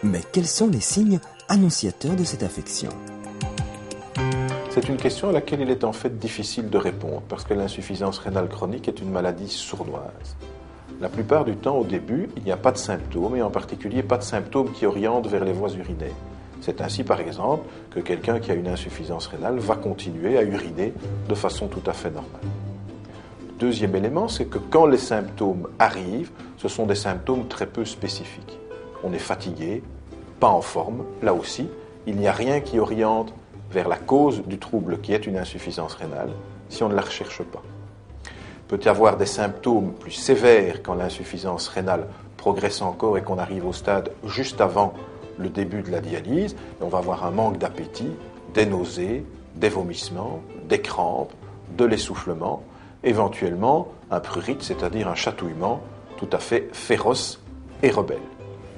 Mais quels sont les signes annonciateurs de cette affection ? C'est une question à laquelle il est en fait difficile de répondre parce que l'insuffisance rénale chronique est une maladie sournoise. La plupart du temps, au début, il n'y a pas de symptômes et en particulier pas de symptômes qui orientent vers les voies urinaires. C'est ainsi, par exemple, que quelqu'un qui a une insuffisance rénale va continuer à uriner de façon tout à fait normale. Deuxième élément, c'est que quand les symptômes arrivent, ce sont des symptômes très peu spécifiques. On est fatigué, pas en forme, là aussi, il n'y a rien qui oriente vers la cause du trouble qui est une insuffisance rénale si on ne la recherche pas. Il peut y avoir des symptômes plus sévères quand l'insuffisance rénale progresse encore et qu'on arrive au stade juste avant le début de la dialyse. Et on va avoir un manque d'appétit, des nausées, des vomissements, des crampes, de l'essoufflement, éventuellement un prurite, c'est-à-dire un chatouillement tout à fait féroce et rebelle.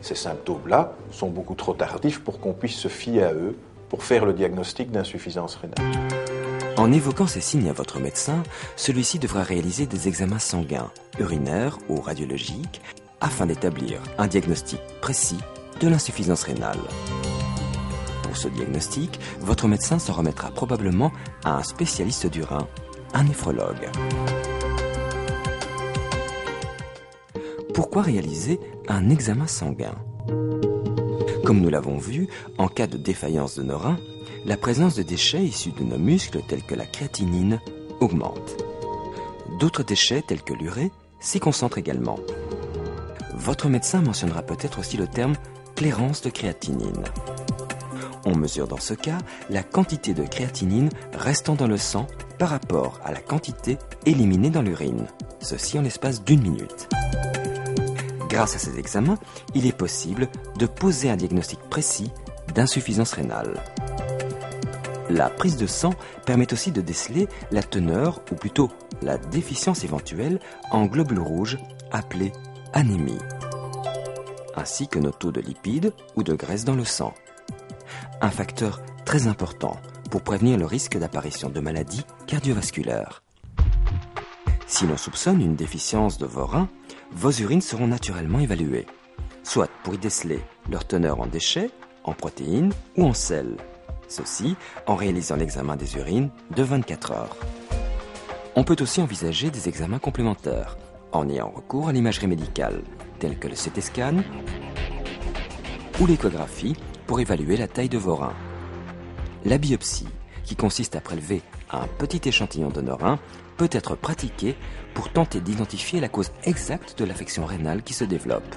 Ces symptômes-là sont beaucoup trop tardifs pour qu'on puisse se fier à eux pour faire le diagnostic d'insuffisance rénale. En évoquant ces signes à votre médecin, celui-ci devra réaliser des examens sanguins, urinaires ou radiologiques, afin d'établir un diagnostic précis de l'insuffisance rénale. Pour ce diagnostic, votre médecin s'en remettra probablement à un spécialiste du rein, un néphrologue. Pourquoi réaliser un examen sanguin ? Comme nous l'avons vu, en cas de défaillance de nos reins, la présence de déchets issus de nos muscles tels que la créatinine augmente. D'autres déchets tels que l'urée s'y concentrent également. Votre médecin mentionnera peut-être aussi le terme clairance de créatinine. On mesure dans ce cas la quantité de créatinine restant dans le sang par rapport à la quantité éliminée dans l'urine, ceci en l'espace d'1 minute. Grâce à ces examens, il est possible de poser un diagnostic précis d'insuffisance rénale. La prise de sang permet aussi de déceler la teneur, ou plutôt la déficience éventuelle, en globules rouges appelée anémie, ainsi que nos taux de lipides ou de graisse dans le sang. Un facteur très important pour prévenir le risque d'apparition de maladies cardiovasculaires. Si l'on soupçonne une déficience de vos reins, vos urines seront naturellement évaluées, soit pour y déceler leur teneur en déchets, en protéines ou en sel. Ceci en réalisant l'examen des urines de 24 heures. On peut aussi envisager des examens complémentaires en ayant recours à l'imagerie médicale, telle que le CT scan ou l'échographie pour évaluer la taille de vos reins. La biopsie, qui consiste à prélever un petit échantillon de nos reins, peut être pratiquée pour tenter d'identifier la cause exacte de l'affection rénale qui se développe.